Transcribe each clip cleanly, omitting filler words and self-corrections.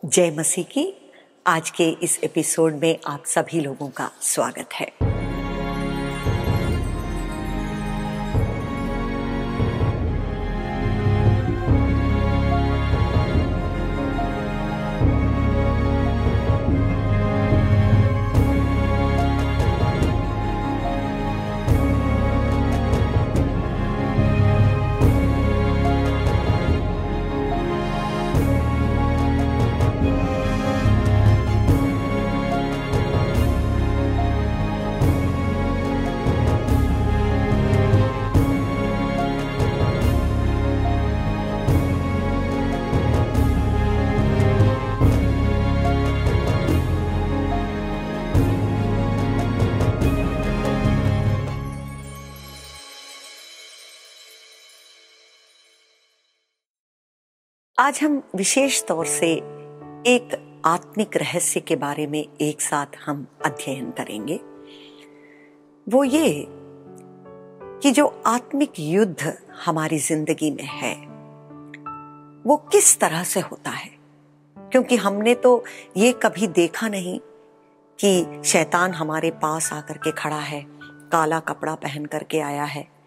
जय मसीह की। आज के इस एपिसोड में आप सभी लोगों का स्वागत है। आज हम विशेष तौर से एक आत्मिक रहस्य के बारे में एक साथ हम अध्ययन करेंगे। वो ये कि जो आत्मिक युद्ध हमारी जिंदगी में है वो किस तरह से होता है, क्योंकि हमने तो ये कभी देखा नहीं कि शैतान हमारे पास आकर के खड़ा है, काला कपड़ा पहन करके आया है,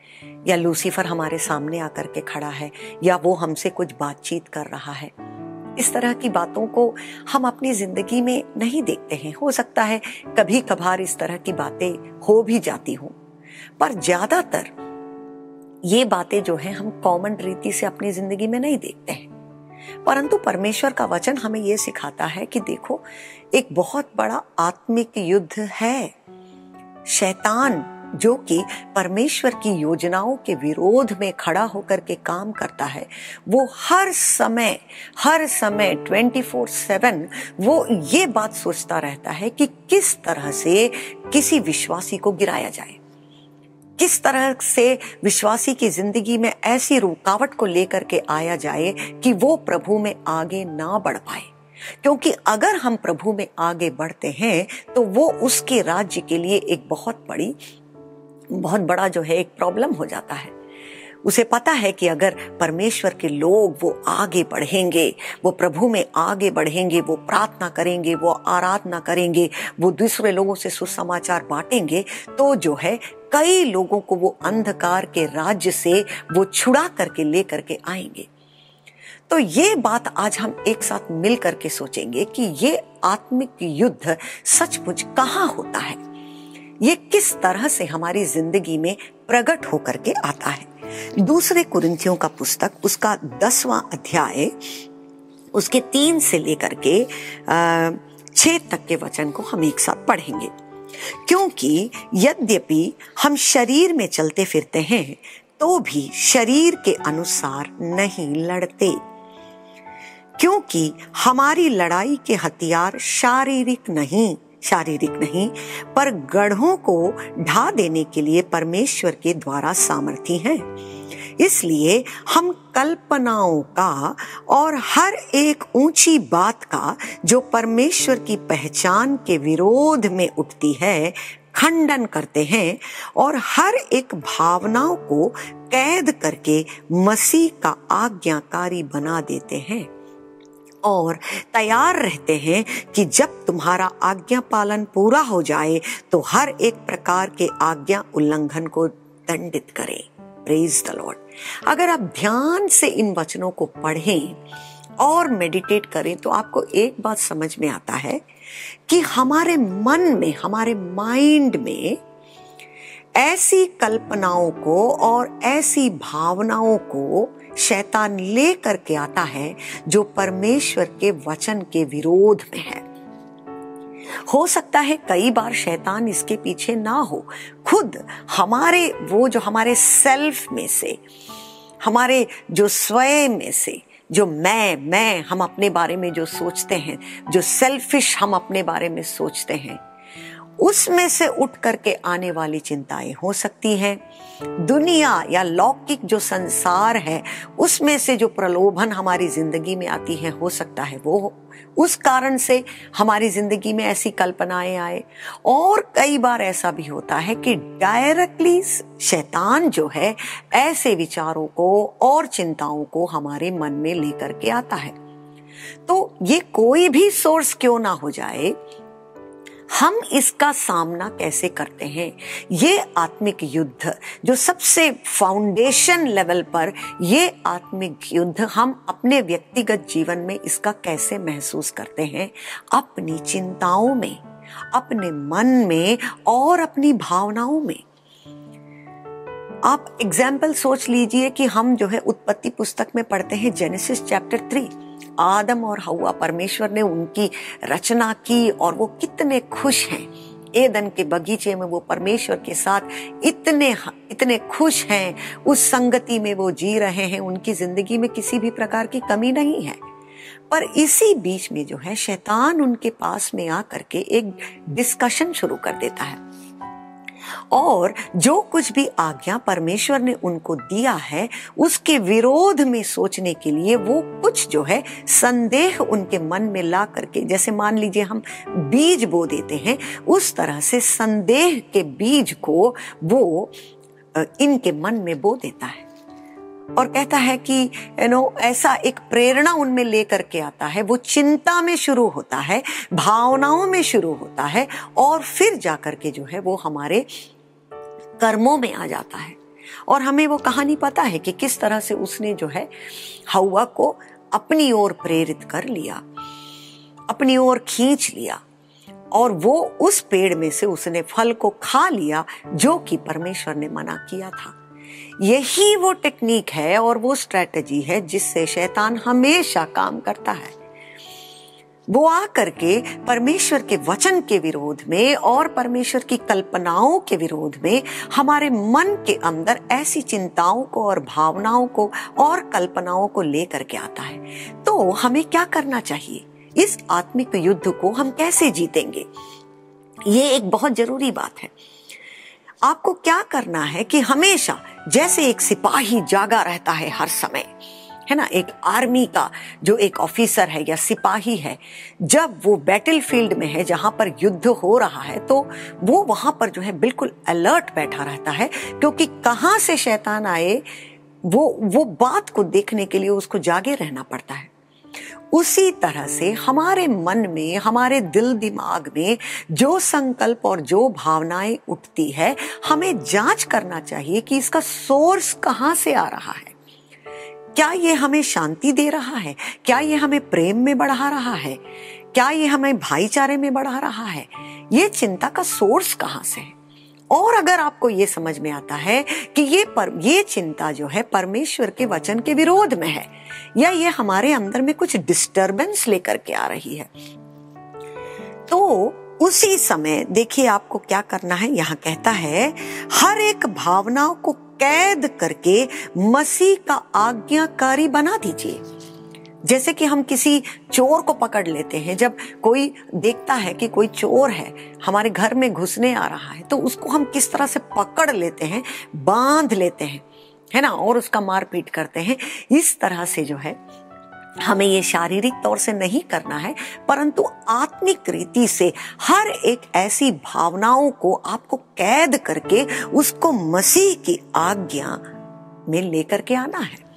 या लूसीफर हमारे सामने आकर के खड़ा है, या वो हमसे कुछ बातचीत कर रहा है। इस तरह की बातों को हम अपनी जिंदगी में नहीं देखते हैं। हो सकता है कभी कभार इस तरह की बातें हो भी जाती हों, पर ज्यादातर ये बातें जो हैं हम कॉमन रीति से अपनी जिंदगी में नहीं देखते हैं। परंतु परमेश्वर का वचन हमें ये सिखाता है कि देखो, एक बहुत बड़ा आत्मिक युद्ध है। शैतान जो कि परमेश्वर की योजनाओं के विरोध में खड़ा होकर के काम करता है, वो हर समय 24/7 वो ये बात सोचता रहता है कि किस तरह से किसी विश्वासी को गिराया जाए, किस तरह से विश्वासी की जिंदगी में ऐसी रुकावट को लेकर के आया जाए कि वो प्रभु में आगे ना बढ़ पाए। क्योंकि अगर हम प्रभु में आगे बढ़ते हैं तो वो उसके राज्य के लिए एक बहुत बड़ा जो है एक प्रॉब्लम हो जाता है। उसे पता है कि अगर परमेश्वर के लोग वो आगे बढ़ेंगे, वो प्रभु में आगे बढ़ेंगे, वो प्रार्थना करेंगे, वो आराधना करेंगे, वो दूसरे लोगों से सुसमाचार बांटेंगे, तो जो है कई लोगों को वो अंधकार के राज्य से वो छुड़ा करके ले करके आएंगे। तो ये बात आज हम एक साथ मिल करके सोचेंगे कि ये आत्मिक युद्ध सचमुच कहाँ होता है, ये किस तरह से हमारी जिंदगी में प्रकट होकर के आता है। दूसरे कुरिन्थियों का पुस्तक, उसका 10वां अध्याय, उसके 3 से लेकर के 6 तक के वचन को हम एक साथ पढ़ेंगे। क्योंकि यद्यपि हम शरीर में चलते फिरते हैं तो भी शरीर के अनुसार नहीं लड़ते, क्योंकि हमारी लड़ाई के हथियार शारीरिक नहीं पर गढ़ों को ढा देने के लिए परमेश्वर के द्वारा सामर्थी हैं। इसलिए हम कल्पनाओं का और हर एक ऊंची बात का जो परमेश्वर की पहचान के विरोध में उठती है खंडन करते हैं, और हर एक भावनाओं को कैद करके मसीह का आज्ञाकारी बना देते हैं, और तैयार रहते हैं कि जब तुम्हारा आज्ञा पालन पूरा हो जाए तो हर एक प्रकार के आज्ञा उल्लंघन को दंडित करें। Praise the Lord. अगर आप ध्यान से इन वचनों को पढ़ें और मेडिटेट करें तो आपको एक बात समझ में आता है कि हमारे मन में, हमारे माइंड में ऐसी कल्पनाओं को और ऐसी भावनाओं को शैतान ले करके आता है जो परमेश्वर के वचन के विरोध में है। हो सकता है कई बार शैतान इसके पीछे ना हो, खुद हमारे सेल्फ में से, हमारे जो स्वयं में से, जो मैं हम अपने बारे में जो सोचते हैं, जो सेल्फिश हम अपने बारे में सोचते हैं, उसमें से उठ करके आने वाली चिंताएं हो सकती हैं। दुनिया या लौकिक जो संसार है उसमें से जो प्रलोभन हमारी जिंदगी में आती है, हो सकता है वो उस कारण से हमारी जिंदगी में ऐसी कल्पनाएं आए। और कई बार ऐसा भी होता है कि डायरेक्टली शैतान जो है ऐसे विचारों को और चिंताओं को हमारे मन में लेकर के आता है। तो ये कोई भी सोर्स क्यों ना हो जाए, हम इसका सामना कैसे करते हैं? ये आत्मिक युद्ध जो सबसे फाउंडेशन लेवल पर, ये आत्मिक युद्ध हम अपने व्यक्तिगत जीवन में इसका कैसे महसूस करते हैं? अपनी चिंताओं में, अपने मन में और अपनी भावनाओं में। आप एग्जाम्पल सोच लीजिए कि हम जो है उत्पत्ति पुस्तक में पढ़ते हैं जेनेसिस चैप्टर 3, आदम और हव्वा, परमेश्वर ने उनकी रचना की और वो कितने खुश हैं। एदन के बगीचे में वो परमेश्वर के साथ इतने खुश हैं, उस संगति में वो जी रहे हैं, उनकी जिंदगी में किसी भी प्रकार की कमी नहीं है। पर इसी बीच में जो है शैतान उनके पास में आकर के एक डिस्कशन शुरू कर देता है और जो कुछ भी आज्ञा परमेश्वर ने उनको दिया है उसके विरोध में सोचने के लिए वो कुछ जो है संदेह उनके मन में ला करके, जैसे मान लीजिए हम बीज बो देते हैं, उस तरह से संदेह के बीज को वो इनके मन में बो देता है और कहता है कि ऐसा एक प्रेरणा उनमें लेकर के आता है। वो चिंता में शुरू होता है, भावनाओं में शुरू होता है और फिर जाकर के जो है वो हमारे कर्मों में आ जाता है। और हमें वो कहानी पता है कि किस तरह से उसने जो है हव्वा को अपनी ओर प्रेरित कर लिया, अपनी ओर खींच लिया और वो उस पेड़ में से उसने फल को खा लिया जो कि परमेश्वर ने मना किया था। यही वो टेक्निक है और वो स्ट्रेटजी है जिससे शैतान हमेशा काम करता है। वो आकर के परमेश्वर के वचन के विरोध में और परमेश्वर की कल्पनाओं के विरोध में हमारे मन के अंदर ऐसी चिंताओं को और भावनाओं को और कल्पनाओं को लेकर के आता है। तो हमें क्या करना चाहिए? इस आत्मिक युद्ध को हम कैसे जीतेंगे? ये एक बहुत जरूरी बात है। आपको क्या करना है कि हमेशा जैसे एक सिपाही जागा रहता है हर समय, है ना, एक आर्मी का जो एक ऑफिसर है या सिपाही है, जब वो बैटलफील्ड में है जहां पर युद्ध हो रहा है तो वो वहां पर जो है बिल्कुल अलर्ट बैठा रहता है, क्योंकि कहां से शैतान आए वो बात को देखने के लिए उसको जागे रहना पड़ता है। उसी तरह से हमारे मन में, हमारे दिल दिमाग में जो संकल्प और जो भावनाएं उठती है, हमें जांच करना चाहिए कि इसका सोर्स कहां से आ रहा है। क्या ये हमें शांति दे रहा है? क्या ये हमें प्रेम में बढ़ा रहा है? क्या ये हमें भाईचारे में बढ़ा रहा है? ये चिंता का सोर्स कहां से है? और अगर आपको ये समझ में आता है कि ये चिंता जो है परमेश्वर के वचन के विरोध में है या ये हमारे अंदर में कुछ डिस्टरबेंस लेकर के आ रही है, तो उसी समय देखिए आपको क्या करना है। यहां कहता है हर एक भावनाओं को कैद करके मसीह का आज्ञाकारी बना दीजिए। जैसे कि हम किसी चोर को पकड़ लेते हैं, जब कोई देखता है कि कोई चोर है हमारे घर में घुसने आ रहा है तो उसको हम किस तरह से पकड़ लेते हैं, बांध लेते हैं, है ना, और उसका मारपीट करते हैं। इस तरह से जो है हमें ये शारीरिक तौर से नहीं करना है, परंतु आत्मिक रीति से हर एक ऐसी भावनाओं को आपको कैद करके उसको मसीह की आज्ञा में लेकर के आना है।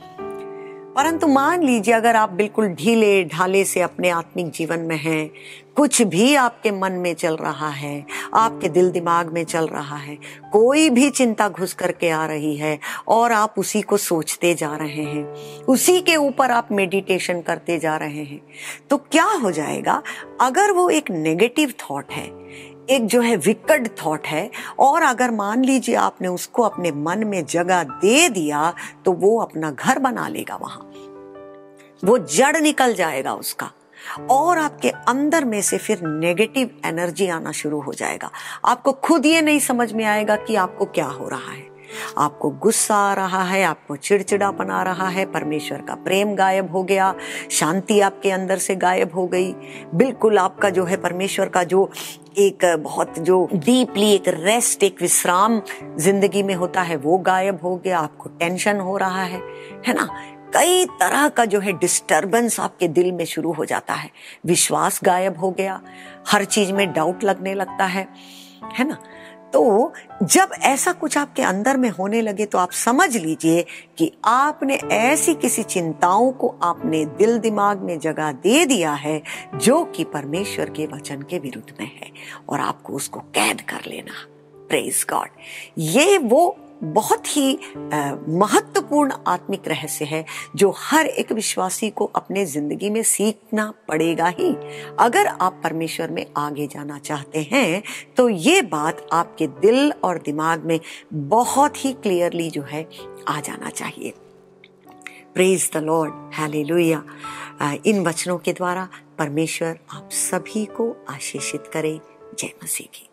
परंतु मान लीजिए अगर आप बिल्कुल ढीले ढाले से अपने आत्मिक जीवन में हैं, कुछ भी आपके मन में चल रहा है, आपके दिल दिमाग में चल रहा है, कोई भी चिंता घुस करके आ रही है और आप उसी को सोचते जा रहे हैं, उसी के ऊपर आप मेडिटेशन करते जा रहे हैं, तो क्या हो जाएगा? अगर वो एक नेगेटिव थॉट है, एक जो है विकट थॉट है, और अगर मान लीजिए आपने उसको अपने मन में जगह दे दिया तो वो अपना घर बना लेगा, वहां वो जड़ निकल जाएगा उसका और आपके अंदर में से फिर नेगेटिव एनर्जी आना शुरू हो जाएगा। आपको खुद ये नहीं समझ में आएगा कि आपको क्या हो रहा है। आपको गुस्सा आ रहा है, आपको चिड़चिड़ापन आ रहा है, परमेश्वर का प्रेम गायब हो गया, शांति आपके अंदर से गायब हो गई, बिल्कुल आपका जो है परमेश्वर का जो एक बहुत जो डीपली एक रेस्ट, एक विश्राम जिंदगी में होता है वो गायब हो गया। आपको टेंशन हो रहा है ना, कई तरह का जो है डिस्टरबेंस आपके दिल में शुरू हो जाता है, विश्वास गायब हो गया, हर चीज में डाउट लगने लगता है ना। तो जब ऐसा कुछ आपके अंदर में होने लगे तो आप समझ लीजिए कि आपने ऐसी किसी चिंताओं को आपने दिल दिमाग में जगह दे दिया है जो कि परमेश्वर के वचन के विरुद्ध में है, और आपको उसको कैद कर लेना। Praise God. ये वो बहुत ही महत्वपूर्ण आत्मिक रहस्य है जो हर एक विश्वासी को अपने जिंदगी में सीखना पड़ेगा ही। अगर आप परमेश्वर में आगे जाना चाहते हैं तो ये बात आपके दिल और दिमाग में बहुत ही क्लियरली जो है आ जाना चाहिए। Praise the Lord, hallelujah. इन वचनों के द्वारा परमेश्वर आप सभी को आशीषित करे। जय मसीह की।